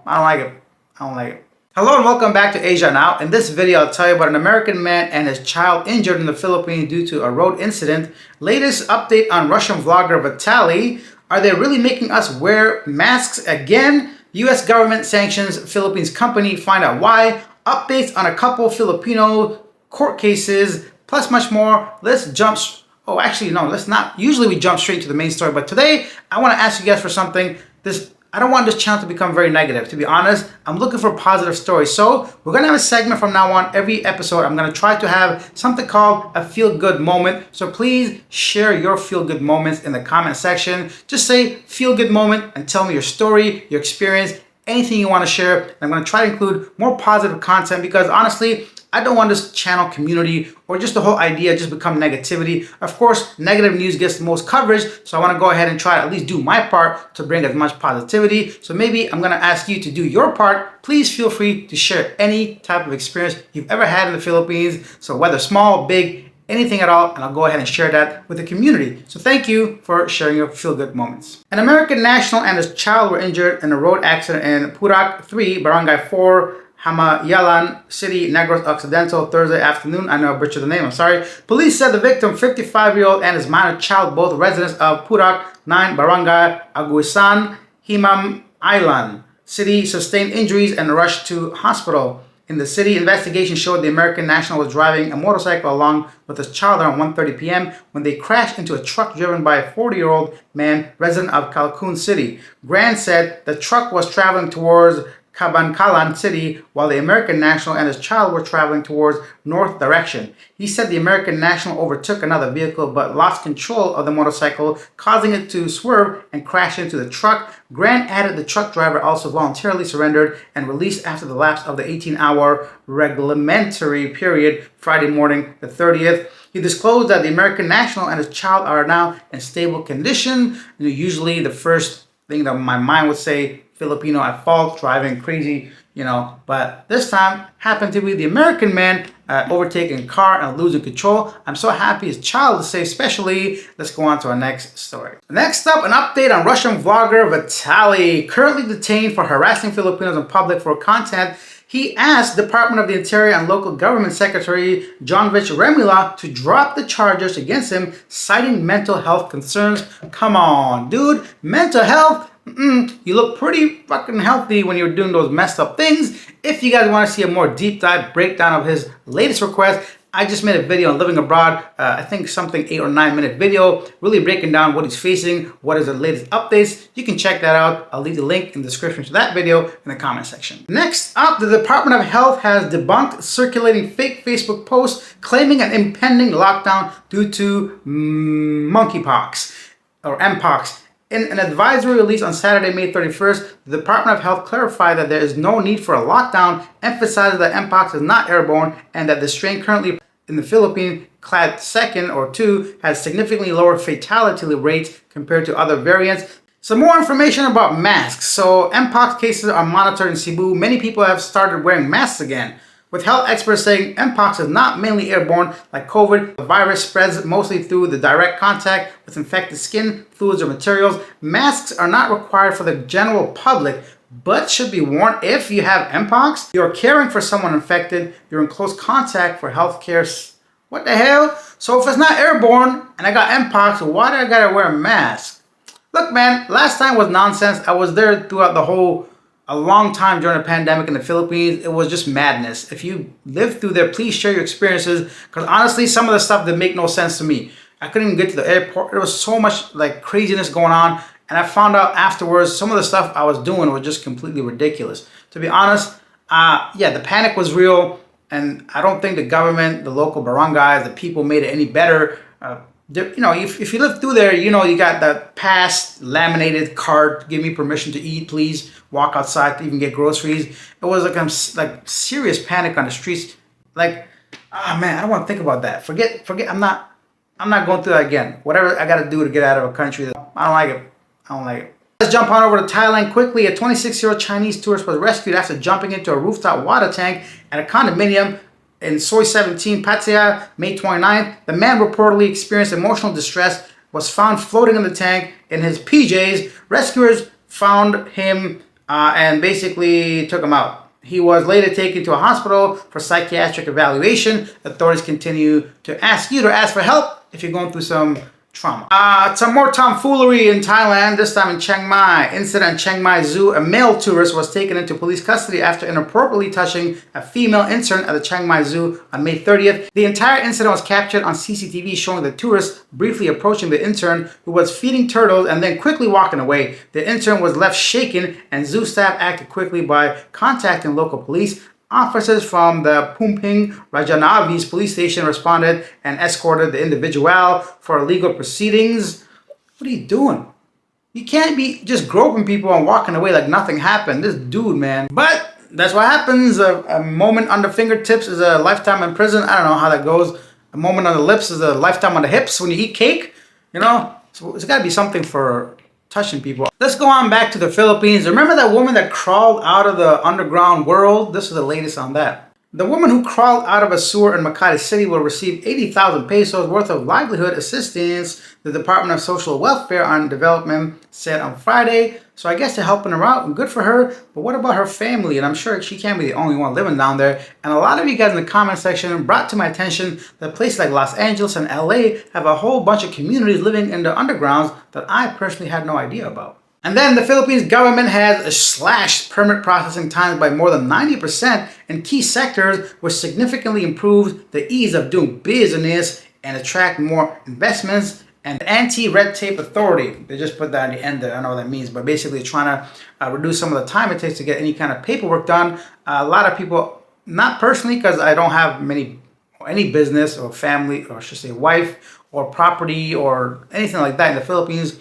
I don't like it. I don't like it. Hello and welcome back to Asia Now. In this video, I'll tell you about an American man and his child injured in the Philippines due to a road incident. Latest update on Russian vlogger Vitaly. Are they really making us wear masks again? U.S. government sanctions Philippines company. Find out why. Updates on a couple Filipino court cases, plus much more. Let's jump. Oh, actually, no, let's not. Usually we jump straight to the main story, but today I want to ask you guys for something. I don't want this channel to become very negative. To be honest, I'm looking for positive stories. So we're going to have a segment from now on. Every episode, I'm going to try to have something called a feel-good moment. So please share your feel-good moments in the comment section. Just say feel-good moment and tell me your story, your experience, anything you want to share. And I'm going to try to include more positive content because honestly, I don't want this channel community or just the whole idea just become negativity. Of course, negative news gets the most coverage, so I want to go ahead and try to at least do my part to bring as much positivity. So maybe I'm going to ask you to do your part. Please feel free to share any type of experience you've ever had in the Philippines. So whether small, big, anything at all, and I'll go ahead and share that with the community. So thank you for sharing your feel-good moments. An American national and his child were injured in a road accident in Purak 3, Barangay 4, Hamayalan City, Negros Occidental, Thursday afternoon. I know I butchered the name, I'm sorry. Police said the victim, 55-year-old, and his minor child, both residents of Purak 9, Barangay Aguisan, Himam Island City, sustained injuries and rushed to hospital. In the city, investigation showed the American national was driving a motorcycle along with his child around 1:30 p.m. when they crashed into a truck driven by a 40-year-old man, resident of Calcun City. Grant said the truck was traveling towards Cabancalan City while the American national and his child were traveling towards north direction. He said the American national overtook another vehicle but lost control of the motorcycle, causing it to swerve and crash into the truck. Grant added the truck driver also voluntarily surrendered and released after the lapse of the 18-hour reglementary period Friday morning, the 30th. He disclosed that the American national and his child are now in stable condition. Usually the first thing that my mind would say, Filipino at fault, driving crazy, but this time happened to be the American man overtaking a car and losing control. I'm so happy his child is safe, especially. Let's go on to our next story. Next up, an update on Russian vlogger Vitaly, currently detained for harassing Filipinos in public for content. He asked Department of the Interior and Local Government Secretary Johnvich Remila to drop the charges against him, citing mental health concerns. Come on, dude, mental health? You look pretty fucking healthy when you're doing those messed up things. If you guys want to see a more deep dive breakdown of his latest request, I just made a video on living abroad, I think something 8 or 9 minute video, really breaking down what he's facing, what is the latest updates. You can check that out. I'll leave the link in the description to that video in the comment section. Next up, the Department of Health has debunked circulating fake Facebook posts claiming an impending lockdown due to monkeypox or Mpox. In an advisory release on Saturday, May 31st, the Department of Health clarified that there is no need for a lockdown, emphasizing that Mpox is not airborne and that the strain currently in the Philippines, clade 2nd or 2, has significantly lower fatality rates compared to other variants. Some more information about masks. So Mpox cases are monitored in Cebu. Many people have started wearing masks again, with health experts saying Mpox is not mainly airborne like COVID. The virus spreads mostly through the direct contact with infected skin, fluids, or materials. Masks are not required for the general public, but should be worn if you have Mpox, you're caring for someone infected, you're in close contact for healthcare. What the hell? So if it's not airborne and I got Mpox, why do I gotta wear a mask? Look, man, last time was nonsense. I was there throughout a long time during the pandemic in the Philippines. It was just madness. If you lived through there, please share your experiences, because honestly, some of the stuff that make no sense to me. I couldn't even get to the airport. There was so much like craziness going on, and I found out afterwards some of the stuff I was doing was just completely ridiculous. To be honest, yeah, the panic was real, and I don't think the government, the local barangays, the people made it any better. If you live through there, you got the pass laminated card, give me permission to eat, please walk outside to even get groceries. It was like serious panic on the streets. Like, man, I don't want to think about that. Forget. I'm not going through that again. Whatever I got to do to get out of a country, I don't like it. Let's jump on over to Thailand quickly. A 26-year-old Chinese tourist was rescued after jumping into a rooftop water tank at a condominium in Soy 17, Pattaya, May 29th. The man reportedly experienced emotional distress, was found floating in the tank in his PJs. Rescuers found him and basically took him out. He was later taken to a hospital for psychiatric evaluation. Authorities continue to ask you to ask for help if you're going through some trauma. Some more tomfoolery in Thailand, this time in Chiang Mai. Incident in Chiang Mai Zoo. A male tourist was taken into police custody after inappropriately touching a female intern at the Chiang Mai Zoo on May 30th. The entire incident was captured on CCTV, showing the tourist briefly approaching the intern, who was feeding turtles, and then quickly walking away. The intern was left shaken, and zoo staff acted quickly by contacting local police. Officers from the Pumping Rajanavis police station responded and escorted the individual for legal proceedings. What are you doing? You can't be just groping people and walking away like nothing happened. This dude, man. But that's what happens. A moment on the fingertips is a lifetime in prison. I don't know how that goes. A moment on the lips is a lifetime on the hips when you eat cake. You know, so it's got to be something for touching people. Let's go on back to the Philippines. Remember that woman that crawled out of the underground world? This is the latest on that. The woman who crawled out of a sewer in Makati City will receive 80,000 pesos worth of livelihood assistance, the Department of Social Welfare and Development said on Friday. So I guess they're helping her out, and good for her. But what about her family? And I'm sure she can't be the only one living down there. And a lot of you guys in the comment section brought to my attention that places like Los Angeles and LA have a whole bunch of communities living in the undergrounds that I personally had no idea about. And then the Philippines government has slashed permit processing times by more than 90% in key sectors, which significantly improves the ease of doing business and attract more investments. And the Anti-Red Tape Authority, they just put that at the end there, I don't know what that means, but basically trying to reduce some of the time it takes to get any kind of paperwork done. A lot of people, not personally because I don't have any business or family, or I should say wife or property or anything like that in the Philippines,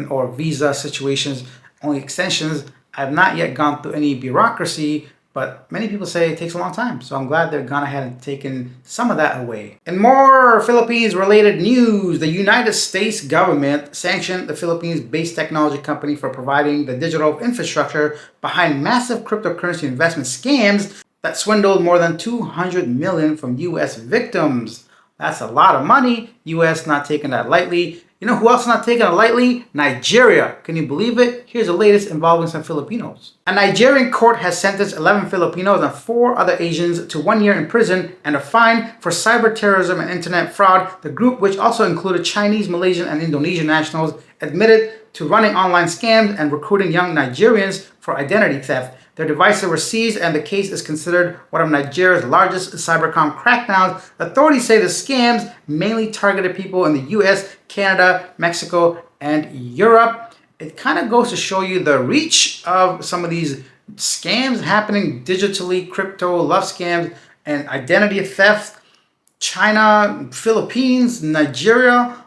or visa situations, only extensions. I've not yet gone through any bureaucracy, but many people say it takes a long time. So I'm glad they've gone ahead and taken some of that away. In more Philippines-related news, the United States government sanctioned the Philippines-based technology company for providing the digital infrastructure behind massive cryptocurrency investment scams that swindled more than $200 million from U.S. victims. That's a lot of money. U.S. not taking that lightly. You know who else is not taking it lightly? Nigeria. Can you believe it? Here's the latest involving some Filipinos. A Nigerian court has sentenced 11 Filipinos and 4 other Asians to 1 year in prison and a fine for cyber terrorism and internet fraud. The group, which also included Chinese, Malaysian, and Indonesian nationals, admitted to running online scams and recruiting young Nigerians for identity theft. Their devices were seized, and the case is considered one of Nigeria's largest cybercrime crackdowns. Authorities say the scams mainly targeted people in the US, Canada, Mexico, and Europe. It kind of goes to show you the reach of some of these scams happening digitally, crypto, love scams, and identity theft. China, Philippines, Nigeria,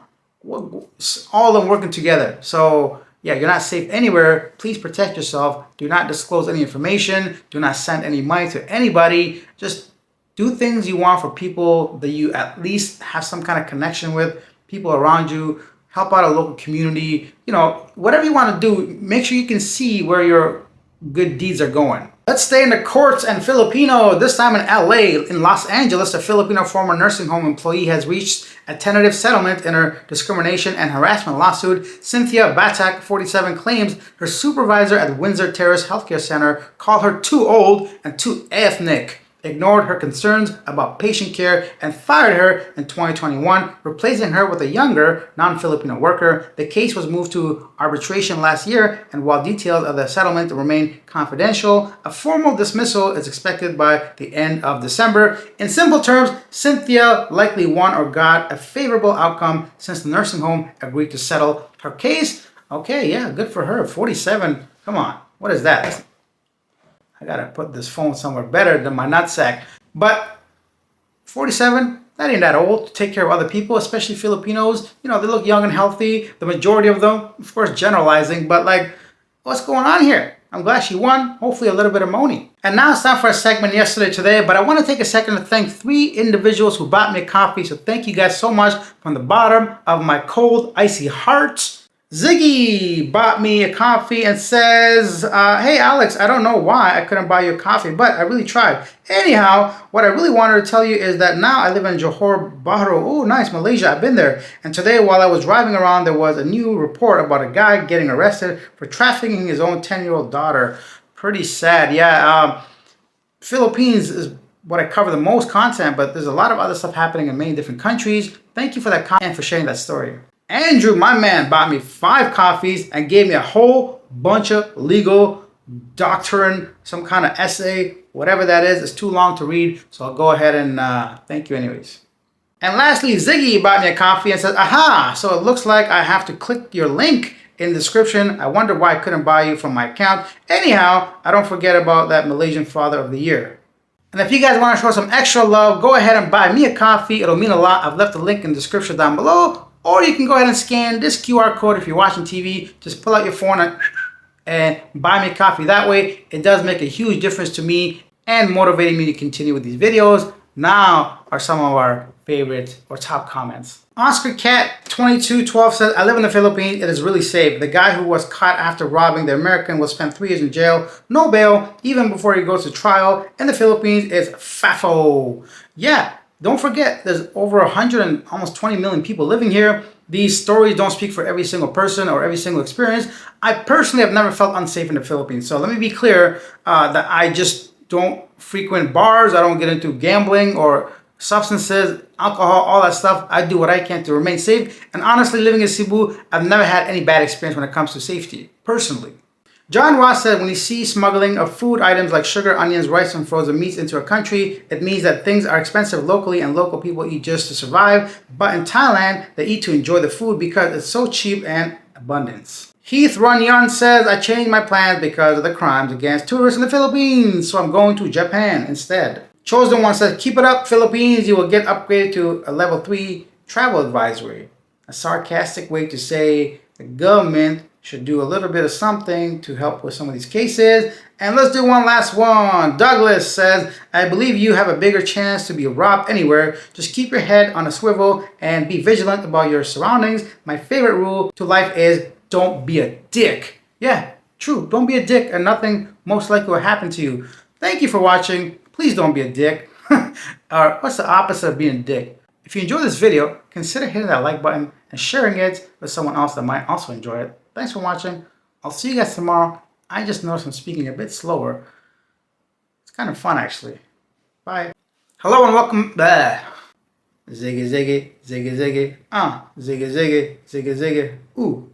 all of them working together. So yeah, you're not safe anywhere. Please protect yourself. Do not disclose any information. Do not send any money to anybody. Just do things you want for people that you at least have some kind of connection with, people around you. Help out a local community. You know, whatever you want to do, make sure you can see where your good deeds are going. Let's stay in the courts and Filipino. This time in LA, in Los Angeles, a Filipino former nursing home employee has reached a tentative settlement in her discrimination and harassment lawsuit. Cynthia Batak, 47, claims her supervisor at Windsor Terrace Healthcare Center called her too old and too ethnic, ignored her concerns about patient care, and fired her in 2021, replacing her with a younger, non-Filipino worker. The case was moved to arbitration last year, and while details of the settlement remain confidential, a formal dismissal is expected by the end of December. In simple terms, Cynthia likely won or got a favorable outcome since the nursing home agreed to settle her case. Okay, yeah, good for her. 47, come on, what is that? I gotta put this phone somewhere better than my nutsack. But 47, that ain't that old to take care of other people, especially Filipinos. You know, they look young and healthy, the majority of them, of course generalizing, but like, what's going on here? I'm glad she won, hopefully a little bit of money. And now it's time for a segment yesterday today, but I want to take a second to thank 3 individuals who bought me a coffee, so thank you guys so much from the bottom of my cold, icy heart. Ziggy bought me a coffee and says, hey Alex, I don't know why I couldn't buy you a coffee, but I really tried. Anyhow, what I really wanted to tell you is that now I live in Johor Bahru. Oh, nice, Malaysia. I've been there. And today, while I was driving around, there was a new report about a guy getting arrested for trafficking his own 10-year-old daughter. Pretty sad. Yeah, Philippines is what I cover the most content, but there's a lot of other stuff happening in many different countries. Thank you for that comment and for sharing that story. Andrew, my man, bought me 5 coffees and gave me a whole bunch of legal doctrine, some kind of essay, whatever that is. It's too long to read, so I'll go ahead and thank you anyways. And lastly, Ziggy bought me a coffee and says, aha, so it looks like I have to click your link in the description. I wonder why I couldn't buy you from my account. Anyhow, I don't forget about that Malaysian Father of the Year. And if you guys want to show some extra love, go ahead and buy me a coffee. It'll mean a lot. I've left the link in the description down below. Or you can go ahead and scan this QR code if you're watching TV. Just pull out your phone and buy me a coffee. That way, it does make a huge difference to me and motivating me to continue with these videos. Now are some of our favorite or top comments. Oscar Cat 2212 says, I live in the Philippines. It is really safe. The guy who was caught after robbing the American will spend 3 years in jail. No bail, even before he goes to trial. In the Philippines, it's FAFO. Yeah. Don't forget, there's over 100 and almost 20 million people living here. These stories don't speak for every single person or every single experience. I personally have never felt unsafe in the Philippines. So let me be clear that I just don't frequent bars. I don't get into gambling or substances, alcohol, all that stuff. I do what I can to remain safe. And honestly, living in Cebu, I've never had any bad experience when it comes to safety, personally. John Ross said when you see smuggling of food items like sugar, onions, rice, and frozen meats into a country, it means that things are expensive locally and local people eat just to survive. But in Thailand, they eat to enjoy the food because it's so cheap and abundance. Heath Runyon says, I changed my plans because of the crimes against tourists in the Philippines, so I'm going to Japan instead. Chosen One says, keep it up, Philippines, you will get upgraded to a level 3 travel advisory. A sarcastic way to say the government should do a little bit of something to help with some of these cases. And let's do one last one. Douglas says, I believe you have a bigger chance to be robbed anywhere. Just keep your head on a swivel and be vigilant about your surroundings. My favorite rule to life is don't be a dick. Yeah, true. Don't be a dick and nothing most likely will happen to you. Thank you for watching. Please don't be a dick. Or what's the opposite of being a dick? If you enjoyed this video, consider hitting that like button and sharing it with someone else that might also enjoy it. Thanks for watching. I'll see you guys tomorrow. I just noticed I'm speaking a bit slower. It's kind of fun, actually. Bye. Hello and welcome. Blah. Ziggy, ziggy, ziggy, ziggy. Ziggy, ziggy, ziggy, ziggy. Ooh.